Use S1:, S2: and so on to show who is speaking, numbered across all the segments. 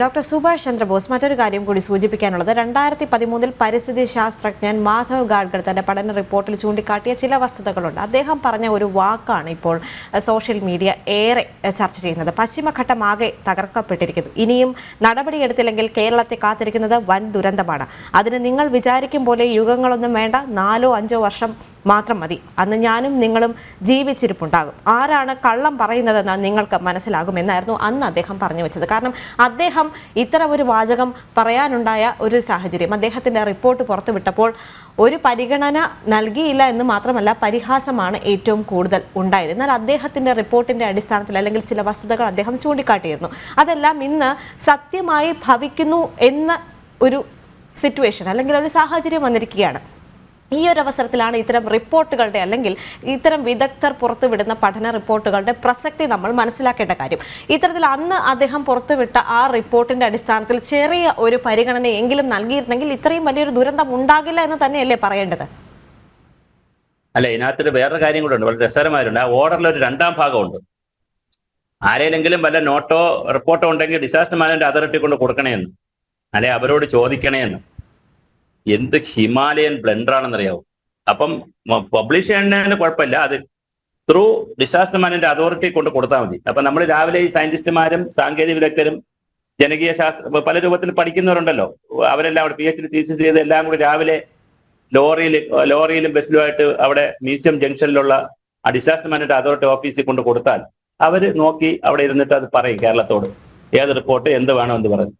S1: Doctor Subhash Chandrabose മറ്റൊരു കാര്യം കൂടി സൂചിപ്പിക്കാനുള്ളത് 2013 പരിസ്ഥിതി ശാസ്ത്രജ്ഞൻ മാധവ് ഗാഡ്ഗർ തന്റെ പഠന റിപ്പോർട്ടിൽ ചൂണ്ടിക്കാട്ടിയ ചില വസ്തുതകളുണ്ട്. അദ്ദേഹം പറഞ്ഞ ഒരു വാക്കാണ് ഇപ്പോൾ സോഷ്യൽ മീഡിയ ഏറെ ചർച്ച ചെയ്യുന്നത്. പശ്ചിമഘട്ടമാകെ തകർക്കപ്പെട്ടിരിക്കുന്നു. ഇനിയും നടപടിയെടുത്തില്ലെങ്കിൽ കേരളത്തെ കാത്തിരിക്കുന്നത് വൻ ദുരന്തമാണ്. അതിന് നിങ്ങൾ വിചാരിക്കും പോലെ യുഗങ്ങളൊന്നും വേണ്ട, 4-5 വർഷം മാത്രം മതി. അന്ന് ഞാനും നിങ്ങളും ജീവിച്ചിരിപ്പുണ്ടാകും. ആരാണ് കള്ളം പറയുന്നതെന്ന് നിങ്ങൾക്ക് മനസ്സിലാകുമെന്നായിരുന്നു അന്ന് അദ്ദേഹം പറഞ്ഞു വെച്ചത്. കാരണം അദ്ദേഹം ഇത്തരം ഒരു വാചകം പറയാനുണ്ടായ ഒരു സാഹചര്യം, അദ്ദേഹത്തിന്റെ റിപ്പോർട്ട് പുറത്തുവിട്ടപ്പോൾ ഒരു പരിഗണന നൽകിയില്ല എന്ന് മാത്രമല്ല, പരിഹാസമാണ് ഏറ്റവും കൂടുതൽ ഉണ്ടായത്. എന്നാൽ അദ്ദേഹത്തിന്റെ റിപ്പോർട്ടിന്റെ അടിസ്ഥാനത്തിൽ അല്ലെങ്കിൽ ചില വസ്തുതകൾ അദ്ദേഹം ചൂണ്ടിക്കാട്ടിയിരുന്നു. അതെല്ലാം ഇന്ന് സത്യമായി ഭവിക്കുന്നു എന്ന ഒരു സിറ്റുവേഷൻ അല്ലെങ്കിൽ ഒരു സാഹചര്യം വന്നിരിക്കുകയാണ്. ഈ ഒരു അവസരത്തിലാണ് ഇത്തരം റിപ്പോർട്ടുകളുടെ അല്ലെങ്കിൽ ഇത്തരം വിദഗ്ധർ പുറത്തുവിടുന്ന പഠന റിപ്പോർട്ടുകളുടെ പ്രസക്തി നമ്മൾ മനസ്സിലാക്കേണ്ട കാര്യം. ഇത്തരത്തിൽ അന്ന് അദ്ദേഹം പുറത്തുവിട്ട ആ റിപ്പോർട്ടിന്റെ അടിസ്ഥാനത്തിൽ ചെറിയ ഒരു പരിഗണനയെങ്കിലും നൽകിയിരുന്നെങ്കിൽ ഇത്രയും വലിയൊരു ദുരന്തം ഉണ്ടാകില്ല എന്ന് തന്നെയല്ലേ പറയേണ്ടത്?
S2: അല്ല, ഇതിനകത്തൊരു വേറൊരു കാര്യം കൂടെ ഉണ്ട്, വളരെ രസകരമായിട്ടുണ്ട്. ആ ഓർഡറിൽ ഒരു രണ്ടാം ഭാഗമുണ്ട്. ആരെങ്കിലും വല്ല നോട്ടോ റിപ്പോർട്ടോ ഉണ്ടെങ്കിൽ ഡിസാസ്റ്റർ മാനേജ്മെന്റ് അതോറിറ്റി കൊണ്ട് കൊടുക്കണേന്ന്, അല്ലെ അവരോട് ചോദിക്കണേന്ന്. എന്ത് ഹിമാലയൻ ബ്ലെൻഡർ ആണെന്നറിയാവും. അപ്പം പബ്ലിഷ് ചെയ്യുന്നതിന് കുഴപ്പമില്ല, അത് ത്രൂ ഡിസാസ്റ്റർ മാനേജ്മെന്റ് അതോറിറ്റി കൊണ്ട് കൊടുത്താൽ മതി. അപ്പൊ നമ്മൾ രാവിലെ ഈ സയന്റിസ്റ്റുമാരും സാങ്കേതിക വിദഗ്ധരും ജനകീയ ശാസ്ത്ര പല രൂപത്തിൽ പഠിക്കുന്നവരുണ്ടല്ലോ, അവരെല്ലാം അവിടെ PhD തീസിസ് ചെയ്ത് എല്ലാം കൂടി രാവിലെ ലോറിയിലും ബസ്സിലുമായിട്ട് അവിടെ മ്യൂസിയം ജംഗ്ഷനിലുള്ള ആ ഡിസാസ്റ്റർ മാനേജ്മെന്റ് അതോറിറ്റി ഓഫീസിൽ കൊണ്ട് കൊടുത്താൽ അവര് നോക്കി അവിടെ ഇരുന്നിട്ട് അത് പറയും കേരളത്തോട് ഏത് റിപ്പോർട്ട് എന്ത് വേണമെന്ന് പറഞ്ഞു.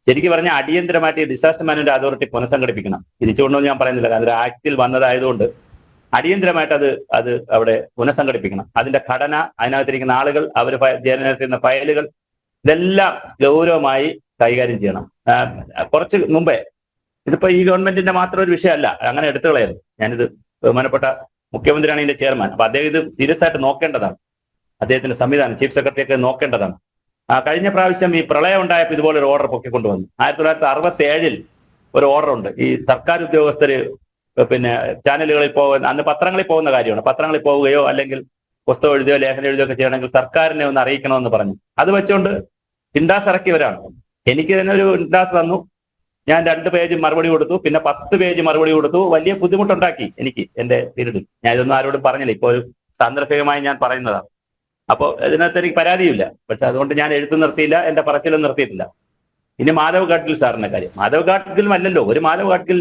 S2: ശരിക്കും പറഞ്ഞാൽ അടിയന്തരമായിട്ട് ഈ ഡിസാസ്റ്റർ മാനേജ്മെന്റ് അതോറിറ്റി പുനഃസംഘടിപ്പിക്കണം. തിരിച്ചുകൊണ്ടൊന്നും ഞാൻ പറയുന്നില്ല, കാരണം ആക്ടിൽ വന്നതായതുകൊണ്ട് അടിയന്തരമായിട്ട് അത് അവിടെ പുനഃസംഘടിപ്പിക്കണം. അതിന്റെ ഘടന, അതിനകത്തിരിക്കുന്ന ആളുകൾ, അവർ ജനറേറ്റ് ഫയലുകൾ, ഇതെല്ലാം ഗൗരവമായി കൈകാര്യം ചെയ്യണം. കുറച്ച് മുമ്പേ, ഇതിപ്പോ ഈ ഗവൺമെന്റിന്റെ മാത്രം ഒരു വിഷയമല്ല, അങ്ങനെ എടുത്തു കളയരുത്. ഞാനിത് ബഹുമാനപ്പെട്ട മുഖ്യമന്ത്രിയാണ് ഇതിന്റെ ചെയർമാൻ. അപ്പൊ അദ്ദേഹം ഇത് സീരിയസ് ആയിട്ട് നോക്കേണ്ടതാണ്. അദ്ദേഹത്തിന്റെ സംവിധാനം, ചീഫ് സെക്രട്ടറി ഒക്കെ നോക്കേണ്ടതാണ്. കഴിഞ്ഞ പ്രാവശ്യം ഈ പ്രളയം ഉണ്ടായപ്പോൾ ഇതുപോലെ ഒരു ഓർഡർ പൊക്കിക്കൊണ്ടുവന്നു. 1967 ഒരു ഓർഡർ ഉണ്ട്. ഈ സർക്കാർ ഉദ്യോഗസ്ഥര് പിന്നെ ചാനലുകളിൽ പോകുന്ന, അന്ന് പത്രങ്ങളിൽ പോകുന്ന കാര്യമാണ്, പത്രങ്ങളിൽ പോവുകയോ അല്ലെങ്കിൽ പുസ്തകം എഴുതുകയോ ലേഖനം എഴുതുകയോ ഒക്കെ ചെയ്യണമെങ്കിൽ സർക്കാരിനെ ഒന്ന് അറിയിക്കണമെന്ന് പറഞ്ഞു. അത് വെച്ചുകൊണ്ട് ഇൻഡാസ് ഇറക്കിയവരാണ്. എനിക്ക് തന്നെ ഒരു ഇൻഡാസ് തന്നു. ഞാൻ 2 പേജ് മറുപടി കൊടുത്തു, പിന്നെ 10 പേജ് മറുപടി കൊടുത്തു. വലിയ ബുദ്ധിമുട്ടുണ്ടാക്കി എനിക്ക് എന്റെ പീരീഡിൽ. ഞാൻ ഇതൊന്നും ആരോടും പറഞ്ഞില്ല, ഇപ്പോൾ ഒരു സാന്ദർഭികമായി ഞാൻ പറയുന്നതാണ്. അപ്പോൾ ഇതിനകത്ത് എനിക്ക് പരാതിയില്ല. പക്ഷെ അതുകൊണ്ട് ഞാൻ എഴുത്ത് നിർത്തിയില്ല, എന്റെ പറച്ചിലും നിർത്തിയിട്ടില്ല. ഇനി മാധവ് ഗാഡ്ഗിൽ സാറിന്റെ കാര്യം. മാധവ് ഗാഡ്ഗിലും അല്ലല്ലോ, ഒരു മാധവ് ഗാഡ്ഗിൽ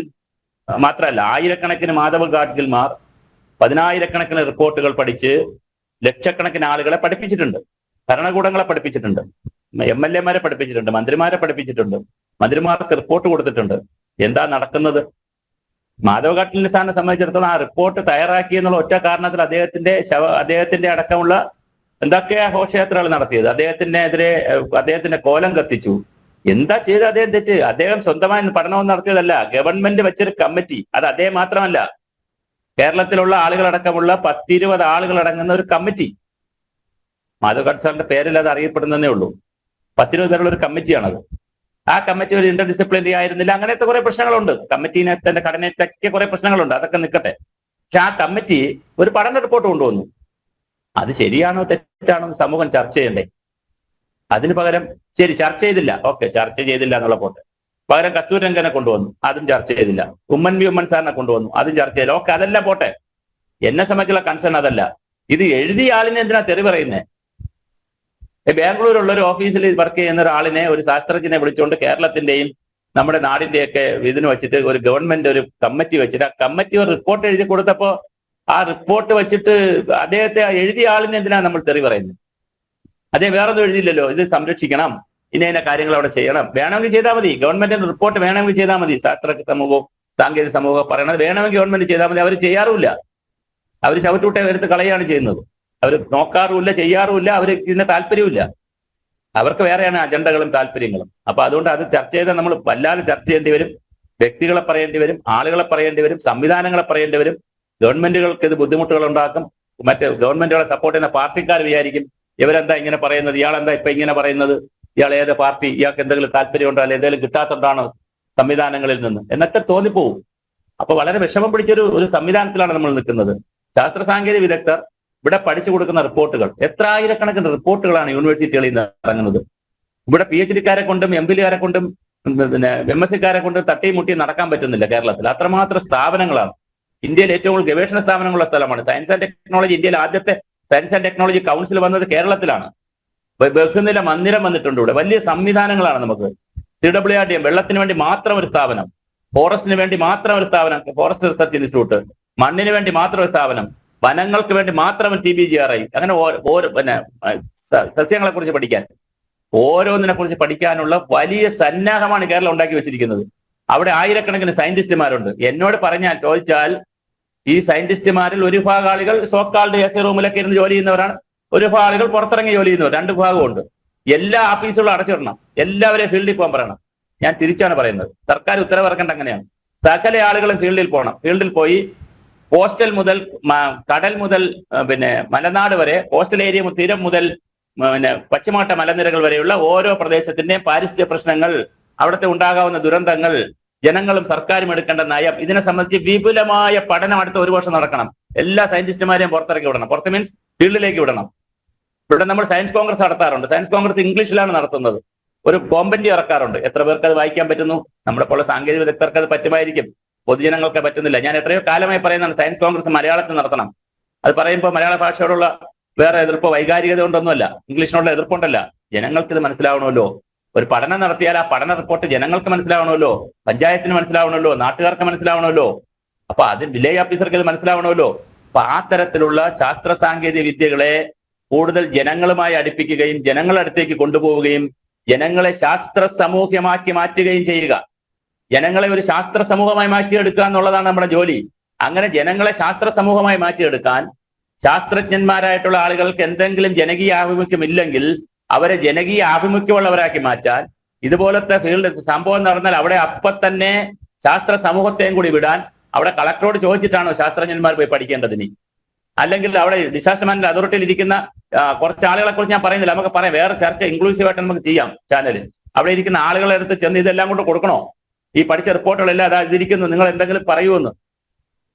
S2: മാത്രമല്ല, ആയിരക്കണക്കിന് മാധവ് ഗാഡ്ഗിൽമാർ 10,000-കണക്കിന് റിപ്പോർട്ടുകൾ പഠിച്ച് ലക്ഷക്കണക്കിന് ആളുകളെ പഠിപ്പിച്ചിട്ടുണ്ട്. ഭരണകൂടങ്ങളെ പഠിപ്പിച്ചിട്ടുണ്ട്, MLA-മാരെ പഠിപ്പിച്ചിട്ടുണ്ട്, മന്ത്രിമാരെ പഠിപ്പിച്ചിട്ടുണ്ട്, മന്ത്രിമാർക്ക് റിപ്പോർട്ട് കൊടുത്തിട്ടുണ്ട്. എന്താ നടക്കുന്നത്? മാധവ് ഗാഡ്ഗിൽ സാറിനെ സംബന്ധിച്ചിടത്തോളം ആ റിപ്പോർട്ട് തയ്യാറാക്കി എന്നുള്ള ഒറ്റ കാരണത്തിൽ അദ്ദേഹത്തിന്റെ അടക്കമുള്ള എന്തൊക്കെയാ ഘോഷയാത്രകൾ നടത്തിയത്, അദ്ദേഹത്തിന്റെ കോലം കത്തിച്ചു. എന്താ ചെയ്ത് അദ്ദേഹം തെറ്റ്? അദ്ദേഹം സ്വന്തമായി പഠനവും നടത്തിയതല്ല, ഗവൺമെന്റ് വെച്ചൊരു കമ്മിറ്റി. അത് അദ്ദേഹം മാത്രമല്ല, കേരളത്തിലുള്ള ആളുകളടക്കമുള്ള 10-20 ആളുകൾ അടങ്ങുന്ന ഒരു കമ്മിറ്റി. മാധവ് ഗാഡ്ഗിൽ സാറിന്റെ പേരിൽ അത് അറിയപ്പെടുന്നതേ ഉള്ളൂ. 10-20 പേരുള്ള ഒരു കമ്മിറ്റിയാണത്. ആ കമ്മിറ്റി ഒരു ഇന്റർ ഡിസിപ്ലിനറി ആയിരുന്നില്ല. അങ്ങനത്തെ കുറെ പ്രശ്നങ്ങളുണ്ട്. കമ്മിറ്റീനെ തന്നെ ഘടനയിലൊക്കെ കുറെ പ്രശ്നങ്ങളുണ്ട്. അതൊക്കെ നിൽക്കട്ടെ. പക്ഷെ ആ കമ്മിറ്റി ഒരു പഠന റിപ്പോർട്ട് കൊണ്ടുവന്നു. അത് ശരിയാണോ തെറ്റാണോ സമൂഹം ചർച്ച ചെയ്യണ്ടേ? അതിന് പകരം ശരി ചർച്ച ചെയ്തില്ല, ഓക്കെ, ചർച്ച ചെയ്തില്ല എന്നുള്ള പോട്ടെ. പകരം കസ്തൂരിരംഗനെ കൊണ്ടുവന്നു, അതും ചർച്ച ചെയ്തില്ല. ഉമ്മൻ സാറിനെ കൊണ്ടുവന്നു, അതും ചർച്ച ചെയ്തില്ല. ഓക്കെ, അതെല്ലാം പോട്ടെ. എന്നെ സംബന്ധിച്ചുള്ള കൺസേൺ അതല്ല. ഇത് എഴുതിയ ആളിനെ എന്തിനാ തെറി പറയുന്നേ? ബാംഗ്ലൂരുള്ള ഒരു ഓഫീസിൽ വർക്ക് ചെയ്യുന്ന ഒരാളിനെ, ഒരു ശാസ്ത്രജ്ഞനെ വിളിച്ചുകൊണ്ട് കേരളത്തിന്റെയും നമ്മുടെ നാടിന്റെയൊക്കെ ഇതിന് വെച്ചിട്ട് ഒരു ഗവൺമെന്റ് ഒരു കമ്മിറ്റി വെച്ചിട്ട്, ആ കമ്മിറ്റി ഒരു റിപ്പോർട്ട് എഴുതി കൊടുത്തപ്പോ ആ റിപ്പോർട്ട് വെച്ചിട്ട് അദ്ദേഹത്തെ എഴുതിയ ആളിനെ എന്തിനാ നമ്മൾ തെറി പറയുന്നത്? അദ്ദേഹം വേറൊന്നും എഴുതിയില്ലല്ലോ. ഇത് സംരക്ഷിക്കണം, ഇന്ന കാര്യങ്ങൾ അവിടെ ചെയ്യണം, വേണമെങ്കിൽ ചെയ്താൽ മതി. ഗവൺമെന്റിന്റെ റിപ്പോർട്ട് വേണമെങ്കിൽ ചെയ്താൽ മതി. ശാസ്ത്ര സമൂഹവും സാങ്കേതിക സമൂഹവും പറയണത് വേണമെങ്കിൽ ഗവൺമെന്റ് ചെയ്താൽ മതി. അവർ ചെയ്യാറുമില്ല. അവർ ചവിട്ടൂട്ടെ എടുത്ത് കളയാണ് ചെയ്യുന്നത്. അവർ നോക്കാറുമില്ല, ചെയ്യാറുമില്ല. അവർ ഇതിന് താല്പര്യമില്ല. അവർക്ക് വേറെയാണ് അജണ്ടകളും താല്പര്യങ്ങളും. അപ്പൊ അതുകൊണ്ട് അത് ചർച്ച ചെയ്താൽ നമ്മൾ വല്ലാതെ ചർച്ച ചെയ്യേണ്ടി വരും. വ്യക്തികളെ പറയേണ്ടി വരും, ആളുകളെ പറയേണ്ടി വരും, സംവിധാനങ്ങളെ പറയേണ്ടി വരും. ഗവൺമെന്റുകൾക്ക് ഇത് ബുദ്ധിമുട്ടുകൾ ഉണ്ടാക്കും. മറ്റ് ഗവൺമെന്റുകളെ സപ്പോർട്ട് ചെയ്യുന്ന പാർട്ടിക്കാർ വിചാരിക്കും ഇവരെന്താ ഇങ്ങനെ പറയുന്നത്, ഇയാളെന്താ ഇപ്പൊ ഇങ്ങനെ പറയുന്നത്, ഇയാൾ ഏത് പാർട്ടി, ഇയാൾക്ക് എന്തെങ്കിലും താല്പര്യമുണ്ടോ, അല്ലെങ്കിൽ എന്തെങ്കിലും കിട്ടാത്തതുകൊണ്ടാണോ സംവിധാനങ്ങളിൽ നിന്ന് എന്നൊക്കെ തോന്നിപ്പോവും. അപ്പൊ വളരെ വിഷമം പിടിച്ചൊരു സംവിധാനത്തിലാണ് നമ്മൾ നിൽക്കുന്നത്. ശാസ്ത്ര സാങ്കേതിക വിദഗ്ധർ ഇവിടെ പഠിച്ചു കൊടുക്കുന്ന റിപ്പോർട്ടുകൾ, എത്ര ആയിരക്കണക്കിന് റിപ്പോർട്ടുകളാണ് യൂണിവേഴ്സിറ്റികളിൽ നിന്ന് ഇറങ്ങുന്നത്. ഇവിടെ PhD-ക്കാരെ കൊണ്ടും MPhilകാരെ കൊണ്ടും പിന്നെ MSc-ക്കാരെ കൊണ്ടും തട്ടിയും മുട്ടിയും നടക്കാൻ പറ്റുന്നില്ല കേരളത്തിൽ. അത്രമാത്രം സ്ഥാപനങ്ങളാണ്. ഇന്ത്യയിൽ ഏറ്റവും കൂടുതൽ ഗവേഷണ സ്ഥാപനങ്ങളുള്ള സ്ഥലമാണ്. സയൻസ് ആൻഡ് ടെക്നോളജി, ഇന്ത്യയിൽ ആദ്യത്തെ സയൻസ് ആൻഡ് ടെക്നോളജി കൗൺസിൽ വന്നത് കേരളത്തിലാണ്. ബഹുനില മന്ദിരം വന്നിട്ടുണ്ട്. ഇവിടെ വലിയ സംവിധാനങ്ങളാണ് നമുക്ക്. CWRDM വെള്ളത്തിന് വേണ്ടി മാത്രം ഒരു സ്ഥാപനം, ഫോറസ്റ്റിന് വേണ്ടി മാത്രം ഒരു സ്ഥാപനം, ഫോറസ്റ്റ് റിസർച്ച് ഇൻസ്റ്റിറ്റ്യൂട്ട്, മണ്ണിന് വേണ്ടി മാത്രം ഒരു സ്ഥാപനം, വനങ്ങൾക്ക് വേണ്ടി മാത്രം ഒരു TBGRI, അങ്ങനെ പിന്നെ സസ്യങ്ങളെ കുറിച്ച് പഠിക്കാൻ, ഓരോന്നിനെ കുറിച്ച് പഠിക്കാനുള്ള വലിയ സന്നാഹമാണ് കേരളം ഉണ്ടാക്കി വെച്ചിരിക്കുന്നത്. അവിടെ ആയിരക്കണക്കിന് സയന്റിസ്റ്റുമാരുണ്ട്. എന്നോട് ചോദിച്ചാൽ ഈ സയന്റിസ്റ്റുമാരിൽ ഒരു വിഭാഗം ആളുകൾ സോക്കാൾഡ് AC റൂമിലൊക്കെ ഇരുന്ന് ജോലി ചെയ്യുന്നവരാണ്, ഒരു വിഭാഗം ആളുകൾ പുറത്തിറങ്ങി ജോലി ചെയ്യുന്നവർ, രണ്ട് വിഭാഗമുണ്ട്. എല്ലാ ഓഫീസുകളും അടച്ചിടണം, എല്ലാവരെയും ഫീൽഡിൽ പോകാൻ പറയണം. ഞാൻ തിരിച്ചാണ് പറയുന്നത്. സർക്കാർ ഉത്തരവിറക്കേണ്ട അങ്ങനെയാണ്. സകല ആളുകളും ഫീൽഡിൽ പോകണം. ഫീൽഡിൽ പോയി കോസ്റ്റൽ മുതൽ കടൽ മുതൽ പിന്നെ മലനാട് വരെ, കോസ്റ്റൽ ഏരിയ തീരം മുതൽ പിന്നെ പശ്ചിമഘട്ട മലനിരകൾ വരെയുള്ള ഓരോ പ്രദേശത്തിന്റെയും പാരിസ്ഥിതിക പ്രശ്നങ്ങൾ, അവിടുത്തെ ഉണ്ടാകാവുന്ന ദുരന്തങ്ങൾ, ജനങ്ങളും സർക്കാരും എടുക്കേണ്ട നയം, ഇതിനെ സംബന്ധിച്ച് വിപുലമായ പഠനം അടുത്ത ഒരു വർഷം നടക്കണം. എല്ലാ സയന്റിസ്റ്റുമാരെയും പുറത്തിറക്കി വിടണം. പുറത്ത് മീൻസ് ഫീൽഡിലേക്ക് വിടണം. ഇവിടെ നമ്മൾ സയൻസ് കോൺഗ്രസ് നടത്താറുണ്ട്. സയൻസ് കോൺഗ്രസ് ഇംഗ്ലീഷിലാണ് നടത്തുന്നത്. ഒരു കോമ്പൻറ്റി ഇറക്കാറുണ്ട്. എത്ര പേർക്ക് അത് വായിക്കാൻ പറ്റുന്നു? നമ്മുടെ പോലെ സാങ്കേതിക വിദഗ്ധർക്ക് അത് പറ്റുമായിരിക്കും, പൊതുജനങ്ങൾക്ക് പറ്റുന്നില്ല. ഞാൻ എത്രയോ കാലമായി പറയുന്നതാണ് സയൻസ് കോൺഗ്രസ് മലയാളത്തിൽ നടത്തണം. അത് പറയുമ്പോൾ മലയാള ഭാഷയോടുള്ള വേറെ എതിർപ്പോ വൈകാരികത കൊണ്ടൊന്നുമല്ല, ഇംഗ്ലീഷിനോടുള്ള എതിർപ്പുണ്ടല്ല. ജനങ്ങൾക്ക് ഇത് മനസ്സിലാവണമല്ലോ. ഒരു പഠനം നടത്തിയാൽ ആ പഠന റിപ്പോർട്ട് ജനങ്ങൾക്ക് മനസ്സിലാവണമല്ലോ, പഞ്ചായത്തിന് മനസ്സിലാവണമല്ലോ, നാട്ടുകാർക്ക് മനസ്സിലാവണമല്ലോ, അപ്പൊ അത് വില്ലേജ് ഓഫീസർക്ക് ഇത് മനസ്സിലാവണമല്ലോ. അപ്പൊ ആ തരത്തിലുള്ള ശാസ്ത്ര സാങ്കേതിക വിദ്യകളെ കൂടുതൽ ജനങ്ങളുമായി അടുപ്പിക്കുകയും ജനങ്ങളുടെ അടുത്തേക്ക് കൊണ്ടുപോവുകയും ജനങ്ങളെ ശാസ്ത്ര സമൂഹമാക്കി മാറ്റുകയും ചെയ്യുക. ജനങ്ങളെ ഒരു ശാസ്ത്ര സമൂഹമായി മാറ്റിയെടുക്കുക എന്നുള്ളതാണ് നമ്മുടെ ജോലി. അങ്ങനെ ജനങ്ങളെ ശാസ്ത്ര സമൂഹമായി മാറ്റിയെടുക്കാൻ ശാസ്ത്രജ്ഞന്മാരായിട്ടുള്ള ആളുകൾക്ക് എന്തെങ്കിലും ജനകീയ ആഭിമുഖ്യം ഇല്ലെങ്കിൽ അവരെ ജനകീയ ആഭിമുഖ്യമുള്ളവരാക്കി മാറ്റാൻ ഇതുപോലത്തെ ഫീൽഡ് സംഭവം നടന്നാൽ അവിടെ അപ്പൊ തന്നെ ശാസ്ത്ര സമൂഹത്തെയും കൂടി വിടാൻ അവിടെ കളക്ടറോട് ചോദിച്ചിട്ടാണോ ശാസ്ത്രജ്ഞന്മാർ പോയി പഠിക്കേണ്ടതിന്? അല്ലെങ്കിൽ അവിടെ ഡിസാസ്റ്റർ മാനേജ്മെന്റ് അതോറിറ്റിയിൽ ഇരിക്കുന്ന കുറച്ച് ആളുകളെ കുറിച്ച് ഞാൻ പറയുന്നില്ല, നമുക്ക് പറയാം, വേറെ ചർച്ച ഇൻക്ലൂസീവായിട്ട് നമുക്ക് ചെയ്യാം ചാനലിൽ. അവിടെ ഇരിക്കുന്ന ആളുകളെ അടുത്ത് ചെന്ന് ഇതെല്ലാം കൊണ്ട് കൊടുക്കണോ? ഈ പഠിച്ച റിപ്പോർട്ടുകളെല്ലാം അതാ ഇതിരിക്കുന്നു, നിങ്ങൾ എന്തെങ്കിലും പറയുമെന്ന്.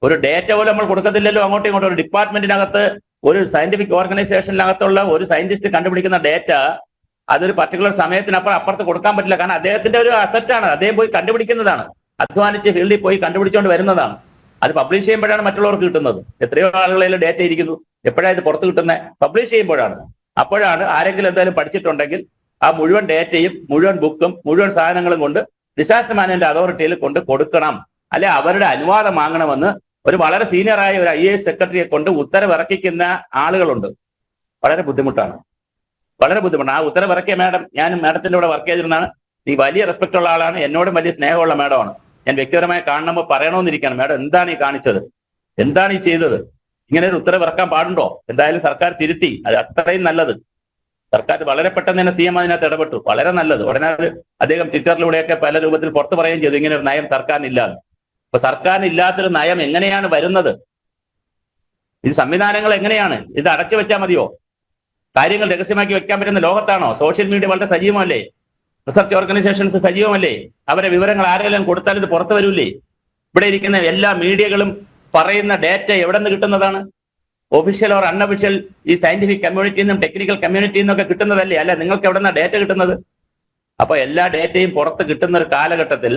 S2: ഒരു ഡേറ്റ പോലും നമ്മൾ കൊടുക്കത്തില്ലല്ലോ അങ്ങോട്ടും ഇങ്ങോട്ടും. ഒരു ഡിപ്പാർട്ട്മെന്റിനകത്ത്, ഒരു സയന്റിഫിക് ഓർഗനൈസേഷനിനകത്തുള്ള ഒരു സയന്റിസ്റ്റ് കണ്ടുപിടിക്കുന്ന ഡേറ്റ അതൊരു പർട്ടിക്കുലർ സമയത്തിനപ്പുറം അപ്പുറത്ത് കൊടുക്കാൻ പറ്റില്ല. കാരണം അദ്ദേഹത്തിന്റെ ഒരു അസറ്റാണ്, അദ്ദേഹം പോയി കണ്ടുപിടിക്കുന്നതാണ്, അധ്വാനിച്ച് ഫീൽഡിൽ പോയി കണ്ടുപിടിച്ചുകൊണ്ട് വരുന്നതാണ്. അത് പബ്ലിഷ് ചെയ്യുമ്പോഴാണ് മറ്റുള്ളവർക്ക് കിട്ടുന്നത്. എത്രയോ ആളുകളിൽ ഡേറ്റ ഇരിക്കുന്നു, എപ്പോഴാണ് ഇത് പുറത്ത് കിട്ടുന്നത്? പബ്ലിഷ് ചെയ്യുമ്പോഴാണ്. അപ്പോഴാണ് ആരെങ്കിലും എന്തായാലും പഠിച്ചിട്ടുണ്ടെങ്കിൽ ആ മുഴുവൻ ഡേറ്റയും മുഴുവൻ ബുക്കും മുഴുവൻ സാധനങ്ങളും കൊണ്ട് ഡിസാസ്റ്റർ മാനേജ്മെന്റ് അതോറിറ്റിയിൽ കൊണ്ട് കൊടുക്കണം. അല്ലെ അവരുടെ അനുവാദം വാങ്ങണമെന്ന് ഒരു വളരെ സീനിയറായ ഒരു IAS സെക്രട്ടറിയെ കൊണ്ട് ഉത്തരവിറക്കിക്കുന്ന ആളുകളുണ്ട്. വളരെ ബുദ്ധിമുട്ടാണ്, വളരെ ബുദ്ധിമുട്ടാണ്. ആ ഉത്തരവിറക്കിയ മാഡം, ഞാൻ മാഡത്തിന്റെ കൂടെ വർക്ക് ചെയ്തിരുന്നതാണ്. ഈ വലിയ റെസ്പെക്ട് ഉള്ള ആളാണ്, എന്നോടും വലിയ സ്നേഹമുള്ള മാഡമാണ്. ഞാൻ വ്യക്തിപരമായി കാണുമ്പോൾ പറയണമെന്നിരിക്കുകയാണ്, മാഡം എന്താണ് ഈ കാണിച്ചത്, എന്താണ് ഈ ചെയ്തത്, ഇങ്ങനെ ഒരു ഉത്തരവിറക്കാൻ പാടുണ്ടോ? എന്തായാലും സർക്കാർ തിരുത്തി, അത് അത്രയും നല്ലത്. സർക്കാർ വളരെ പെട്ടെന്ന് തന്നെ CM അതിനകത്ത് ഇടപെട്ടു, വളരെ നല്ലത്. ഉടനെ അദ്ദേഹം ട്വിറ്ററിലൂടെയൊക്കെ പല രൂപത്തിൽ പുറത്തു പറയുകയും ചെയ്തു, ഇങ്ങനെ ഒരു നയം സർക്കാരിനില്ലാതെ. അപ്പൊ സർക്കാരിനില്ലാത്തൊരു നയം എങ്ങനെയാണ് വരുന്നത്? ഇത് സംവിധാനങ്ങൾ എങ്ങനെയാണ്? ഇത് അടച്ചു വെച്ചാൽ മതിയോ? കാര്യങ്ങൾ രഹസ്യമാക്കി വെക്കാൻ പറ്റുന്ന ലോകത്താണോ? സോഷ്യൽ മീഡിയ വളരെ സജീവമല്ലേ? Research organisations സജീവമല്ലേ? അവരെ വിവരങ്ങൾ ആരെങ്കിലും കൊടുത്താൽ ഇത് പുറത്തു വരൂലേ? ഇവിടെ ഇരിക്കുന്ന എല്ലാ മീഡിയകളും പറയുന്ന ഡേറ്റ എവിടെ നിന്ന് കിട്ടുന്നതാണ്? ഒഫീഷ്യൽ ഓർ അൺഒഫീഷ്യൽ ഈ സയന്റിഫിക് കമ്മ്യൂണിറ്റിയിൽ നിന്നും ടെക്നിക്കൽ കമ്മ്യൂണിറ്റിയിൽ നിന്നൊക്കെ കിട്ടുന്നതല്ലേ? അല്ല, നിങ്ങൾക്ക് എവിടെ നിന്നാണ് ഡേറ്റ കിട്ടുന്നത്? അപ്പൊ എല്ലാ ഡേറ്റയും പുറത്ത് കിട്ടുന്ന ഒരു കാലഘട്ടത്തിൽ,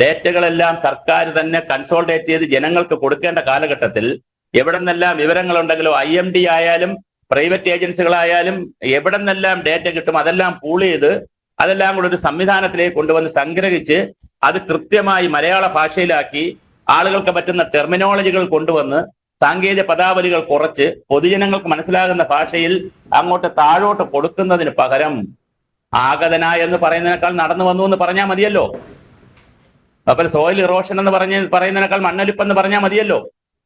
S2: ഡേറ്റകളെല്ലാം സർക്കാർ തന്നെ കൺസോൾട്ടേറ്റ് ചെയ്ത് ജനങ്ങൾക്ക് കൊടുക്കേണ്ട കാലഘട്ടത്തിൽ എവിടെ നിന്നെല്ലാം വിവരങ്ങളുണ്ടെങ്കിലോ IMD ആയാലും പ്രൈവറ്റ് ഏജൻസികളായാലും എവിടെ നിന്നെല്ലാം ഡേറ്റ കിട്ടും അതെല്ലാം പൂൾ ചെയ്ത് അതെല്ലാം കൂടെ ഒരു സംവിധാനത്തിലേക്ക് കൊണ്ടുവന്ന് സംഗ്രഹിച്ച് അത് കൃത്യമായി മലയാള ഭാഷയിലാക്കി ആളുകൾക്ക് പറ്റുന്ന ടെർമിനോളജികൾ കൊണ്ടുവന്ന് സാങ്കേതിക പദാവലികൾ കുറച്ച് പൊതുജനങ്ങൾക്ക് മനസ്സിലാകുന്ന ഭാഷയിൽ അങ്ങോട്ട് താഴോട്ട് കൊടുക്കുന്നതിന് പകരം ആഗതന എന്ന് പറയുന്നതിനേക്കാൾ നടന്നു വന്നു എന്ന് പറഞ്ഞാൽ മതിയല്ലോ. അപ്പൊ സോയിൽ ഇറോഷൻ എന്ന് പറയുന്നതിനേക്കാൾ മണ്ണൊലിപ്പെന്ന് പറഞ്ഞാൽ മതിയല്ലോ.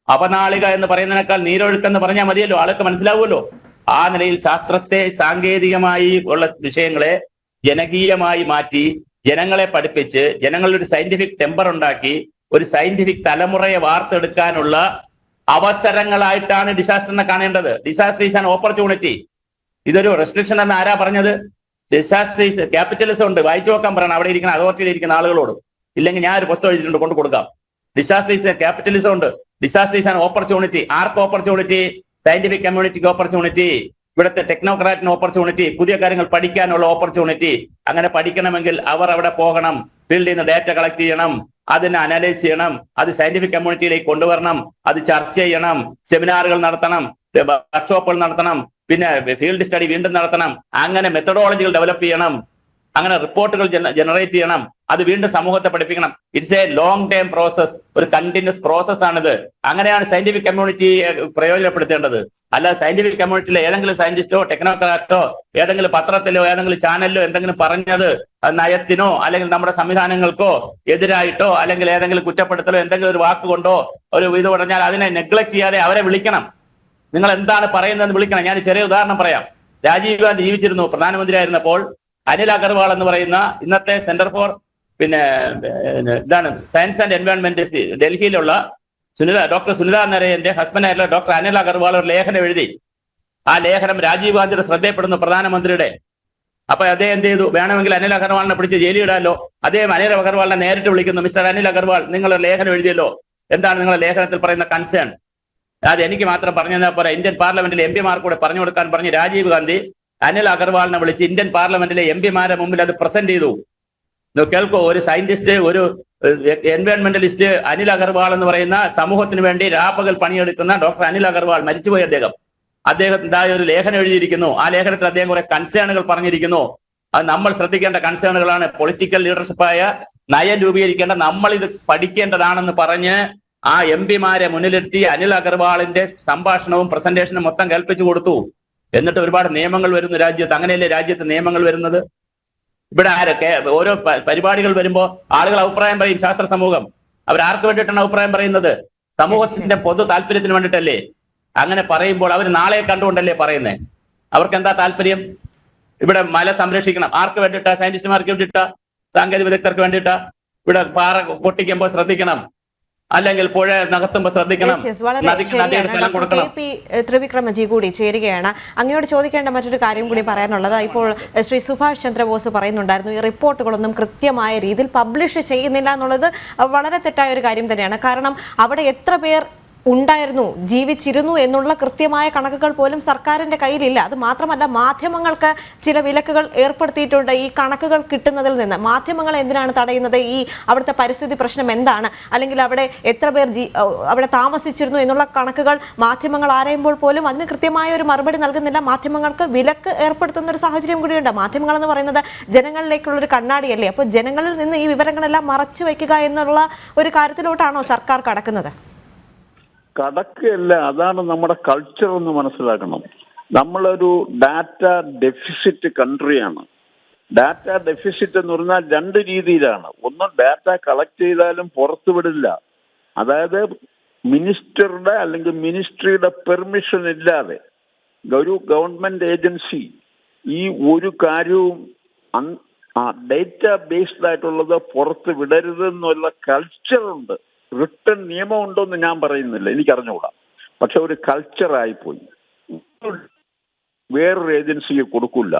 S2: അപനാളിക എന്ന് പറയുന്നതിനേക്കാൾ നീരൊഴുക്കെന്ന് പറഞ്ഞാൽ മതിയല്ലോ, ആൾക്ക് മനസ്സിലാവുമല്ലോ. ആ നിലയിൽ ശാസ്ത്രത്തെ സാങ്കേതികമായി ഉള്ള വിഷയങ്ങളെ ജനകീയമായി മാറ്റി ജനങ്ങളെ പഠിപ്പിച്ച് ജനങ്ങളുടെ ഒരു സയന്റിഫിക് ടെമ്പർ ഉണ്ടാക്കി ഒരു സയന്റിഫിക് തലമുറയെ വാർത്തെടുക്കാനുള്ള അവസരങ്ങളായിട്ടാണ് ഡിസാസ്റ്ററിനെ കാണേണ്ടത്. Disaster is an opportunity. ഇതൊരു റെസ്ട്രിക്ഷൻ എന്ന് ആരാ പറഞ്ഞത്? ഡിസാസ്റ്റർ ഈസ് ക്യാപിറ്റലിസം ഉണ്ട്, വായിച്ചു നോക്കാൻ പറയണം അവിടെ ഇരിക്കുന്ന അതോറിറ്റിയിൽ ഇരിക്കുന്ന ആളുകളോട്. ഇല്ലെങ്കിൽ ഞാൻ ഒരു പുസ്തകം എഴുതിയിട്ടുണ്ട്, കൊണ്ട് കൊടുക്കാം. ഡിസാസ്റ്റർ ഈസ് ക്യാപിറ്റലിസം ഉണ്ട്, ഡിസാസ്റ്റർ ഈസ് ആൻ ഓപ്പർച്യൂണിറ്റി. ആർക്ക് ഓപ്പർച്യൂണിറ്റി? സയന്റിഫിക് കമ്മ്യൂണിറ്റിക്ക് ഓപ്പർച്യൂണിറ്റി. ഇവിടുത്തെ ടെക്നോക്രാറ്റിന് ഓപ്പർച്യൂണിറ്റി, പുതിയ കാര്യങ്ങൾ പഠിക്കാനുള്ള ഓപ്പർച്യൂണിറ്റി. അങ്ങനെ പഠിക്കണമെങ്കിൽ അവർ അവിടെ പോകണം, ഫീൽഡിൽ നിന്ന് ഡേറ്റ കളക്ട് ചെയ്യണം, അതിനെ അനലൈസ് ചെയ്യണം, അത് സയന്റിഫിക് കമ്മ്യൂണിറ്റിയിലേക്ക് കൊണ്ടുവരണം, അത് ചർച്ച ചെയ്യണം, സെമിനാറുകൾ നടത്തണം, വർക്ക്ഷോപ്പുകൾ നടത്തണം, പിന്നെ ഫീൽഡ് സ്റ്റഡി വീണ്ടും നടത്തണം, അങ്ങനെ മെത്തഡോളജികൾ ഡെവലപ്പ് ചെയ്യണം, അങ്ങനെ റിപ്പോർട്ടുകൾ ജനറേറ്റ് ചെയ്യണം, അത് വീണ്ടും സമൂഹത്തെ പഠിപ്പിക്കണം. It's A long term process, ഒരു കണ്ടിന്യൂസ് പ്രോസസ് ആണിത്. അങ്ങനെയാണ് സയന്റിഫിക് കമ്മ്യൂണിറ്റിയെ പ്രയോജനപ്പെടുത്തേണ്ടത്. അല്ല സയന്റിഫിക് കമ്മ്യൂണിറ്റിയിലെ ഏതെങ്കിലും സയന്റിസ്റ്റോ ടെക്നോക്രാറ്റോ ഏതെങ്കിലും പത്രത്തിലോ ഏതെങ്കിലും ചാനലിലോ എന്തെങ്കിലും പറഞ്ഞത് നയത്തിനോ അല്ലെങ്കിൽ നമ്മുടെ സംവിധാനങ്ങൾക്കോ എതിരായിട്ടോ അല്ലെങ്കിൽ ഏതെങ്കിലും കുറ്റപ്പെടുത്തലോ എന്തെങ്കിലും ഒരു വാക്കുകൊണ്ടോ ഒരു ഇത് പറഞ്ഞാൽ അതിനെ നെഗ്ലക്ട് ചെയ്യാതെ അവരെ വിളിക്കണം. നിങ്ങൾ എന്താണ് പറയുന്നതെന്ന് വിളിക്കണം. ഞാൻ ചെറിയ ഉദാഹരണം പറയാം. രാജീവ് ഗാന്ധി ജീവിച്ചിരുന്നു, പ്രധാനമന്ത്രിയായിരുന്നപ്പോൾ അനിൽ അഗർവാൾ എന്ന് പറയുന്ന ഇന്നത്തെ Centre for Science and Environment ഡൽഹിയിലുള്ള ഡോക്ടർ സുനിത നരയന്റെ ഹസ്ബൻഡായിട്ടുള്ള ഡോക്ടർ അനിൽ അഗർവാൾ ഒരു ലേഖനം എഴുതി. ആ ലേഖനം രാജീവ് ഗാന്ധിയുടെ ശ്രദ്ധയപ്പെടുന്നു, പ്രധാനമന്ത്രിയുടെ. അപ്പൊ അദ്ദേഹം എന്ത് ചെയ്തു? വേണമെങ്കിൽ അനിൽ അഗർവാളിനെ പിടിച്ച് ജയിലിൽ ഇടാമല്ലോ. അദ്ദേഹം അനിൽ അഗർവാളിനെ നേരിട്ട് വിളിക്കുന്നു. മിസ്റ്റർ അനിൽ അഗർവാൾ, നിങ്ങൾ ലേഖനം എഴുതിയല്ലോ, എന്താണ് നിങ്ങളുടെ ലേഖനത്തിൽ പറയുന്ന കൺസേൺ? അത് എനിക്ക് മാത്രം പറഞ്ഞു തന്നാൽ പോരാ, ഇന്ത്യൻ പാർലമെന്റിലെ എംപിമാർക്ക് കൂടെ പറഞ്ഞു കൊടുക്കാൻ പറഞ്ഞ് രാജീവ് ഗാന്ധി അനിൽ അഗർവാളിനെ വിളിച്ച് ഇന്ത്യൻ പാർലമെന്റിലെ എംപിമാരുടെ മുമ്പിൽ അത് പ്രസന്റ് ചെയ്തു. കേൾക്കോ, ഒരു സയന്റിസ്റ്റ്, ഒരു എൻവയോൺമെന്റലിസ്റ്റ് അനിൽ അഗർവാൾ എന്ന് പറയുന്ന സമൂഹത്തിന് വേണ്ടി രാപ്പകൽ പണിയെടുക്കുന്ന ഡോക്ടർ അനിൽ അഗർവാൾ, മരിച്ചുപോയി അദ്ദേഹത്തിന്റെ ഒരു ലേഖനം എഴുതിയിരിക്കുന്നു. ആ ലേഖനത്തിൽ അദ്ദേഹം കുറെ കൺസേണുകൾ പറഞ്ഞിരിക്കുന്നു. അത് നമ്മൾ ശ്രദ്ധിക്കേണ്ട കൺസേണുകളാണ്. പൊളിറ്റിക്കൽ ലീഡർഷിപ്പായ നയം രൂപീകരിക്കേണ്ട നമ്മൾ ഇത് പഠിക്കേണ്ടതാണെന്ന് പറഞ്ഞ് ആ എംപിമാരെ മുന്നിലെത്തി അനിൽ അഗർവാളിന്റെ സംഭാഷണവും പ്രസന്റേഷനും മൊത്തം കേൾപ്പിച്ചു കൊടുത്തു. എന്നിട്ട് ഒരുപാട് നിയമങ്ങൾ വരുന്നു രാജ്യത്ത്. അങ്ങനെയല്ലേ രാജ്യത്ത് നിയമങ്ങൾ വരുന്നത്? ഇവിടെ ആരൊക്കെ ഓരോ പരിപാടികൾ വരുമ്പോ ആളുകൾ അഭിപ്രായം പറയും. ശാസ്ത്ര സമൂഹം അവരാർക്ക് വേണ്ടിയിട്ടാണ് അഭിപ്രായം പറയുന്നത്? സമൂഹത്തിന്റെ പൊതു താല്പര്യത്തിന് വേണ്ടിയിട്ടല്ലേ? അങ്ങനെ പറയുമ്പോൾ അവർ നാളെ കണ്ടുകൊണ്ടല്ലേ പറയുന്നത്? അവർക്ക് എന്താ താല്പര്യം? ഇവിടെ മല സംരക്ഷിക്കണം. ആർക്ക് വേണ്ടിയിട്ടാ? സയന്റിസ്റ്റുമാർക്ക് വേണ്ടിയിട്ടാ? സാങ്കേതിക വിദഗ്ധർക്ക് വേണ്ടിയിട്ടാ? ഇവിടെ പാറ പൊട്ടിക്കുമ്പോൾ ശ്രദ്ധിക്കണം, അല്ലെങ്കിൽ പുഴ നകത്തുമ്പോൾ ശ്രദ്ധിക്കണം.
S1: ത്രിവിക്രമജി കൂടി ചേരുകയാണ്. അങ്ങയോട് ചോദിക്കേണ്ട മറ്റൊരു കാര്യം കൂടി പറയാനുള്ളത്, ഇപ്പോൾ ശ്രീ സുഭാഷ് ചന്ദ്രബോസ് പറയുന്നുണ്ടായിരുന്നു ഈ റിപ്പോർട്ടുകളൊന്നും കൃത്യമായ രീതിയിൽ പബ്ലിഷ് ചെയ്യുന്നില്ല എന്നുള്ളത് വളരെ തെറ്റായ ഒരു കാര്യം തന്നെയാണ്. കാരണം അവിടെ എത്ര പേർ ഉണ്ടായിരുന്നു, ജീവിച്ചിരുന്നു എന്നുള്ള കൃത്യമായ കണക്കുകൾ പോലും സർക്കാരിന്റെ കയ്യിലില്ല. അത് മാത്രമല്ല, മാധ്യമങ്ങൾക്ക് ചില വിലക്കുകൾ ഏർപ്പെടുത്തിയിട്ടുണ്ട് ഈ കണക്കുകൾ കിട്ടുന്നതിൽ നിന്ന്. മാധ്യമങ്ങൾ എന്തിനാണ് തടയുന്നത്? ഈ അവിടുത്തെ പരിസ്ഥിതി പ്രശ്നം എന്താണ്, അല്ലെങ്കിൽ അവിടെ എത്ര പേർ അവിടെ താമസിച്ചിരുന്നു എന്നുള്ള കണക്കുകൾ മാധ്യമങ്ങൾ ആരായുമ്പോൾ പോലും അതിന് കൃത്യമായ ഒരു മറുപടി നൽകുന്നില്ല. മാധ്യമങ്ങൾക്ക് വിലക്ക് ഏർപ്പെടുത്തുന്ന ഒരു സാഹചര്യം കൂടിയുണ്ട്. മാധ്യമങ്ങൾ എന്ന് പറയുന്നത് ജനങ്ങളിലേക്കുള്ള ഒരു കണ്ണാടിയല്ലേ? അപ്പോൾ ജനങ്ങളിൽ നിന്ന് ഈ വിവരങ്ങളെല്ലാം മറച്ചു വയ്ക്കുക എന്നുള്ള ഒരു കാര്യത്തിലോട്ടാണോ സർക്കാർ കടക്കുന്നത്?
S3: കടക്കല്ല, അതാണ് നമ്മുടെ കൾച്ചർ എന്ന് മനസ്സിലാക്കണം. നമ്മളൊരു ഡാറ്റ ഡെഫിസിറ്റ് കൺട്രിയാണ്. ഡാറ്റ ഡെഫിസിറ്റ് എന്ന് പറഞ്ഞാൽ രണ്ട് രീതിയിലാണ്. ഒന്ന്, ഡാറ്റ കളക്ട് ചെയ്താലും പുറത്തുവിടില്ല. അതായത് മിനിസ്റ്ററുടെ അല്ലെങ്കിൽ മിനിസ്ട്രിയുടെ പെർമിഷൻ ഇല്ലാതെ ഒരു ഗവൺമെന്റ് ഏജൻസി ഈ ഒരു കാര്യവും ഡേറ്റ ബേസ്ഡ് ആയിട്ടുള്ളത് പുറത്ത് വിടരുതെന്നുള്ള കൾച്ചറുണ്ട്. റിട്ടേൺ നിയമം ഉണ്ടോന്ന് ഞാൻ പറയുന്നില്ല, എനിക്കറിഞ്ഞുകൂടാ. പക്ഷെ ഒരു കൾച്ചറായിപ്പോയി. വേറൊരു ഏജൻസിക്ക് കൊടുക്കില്ല.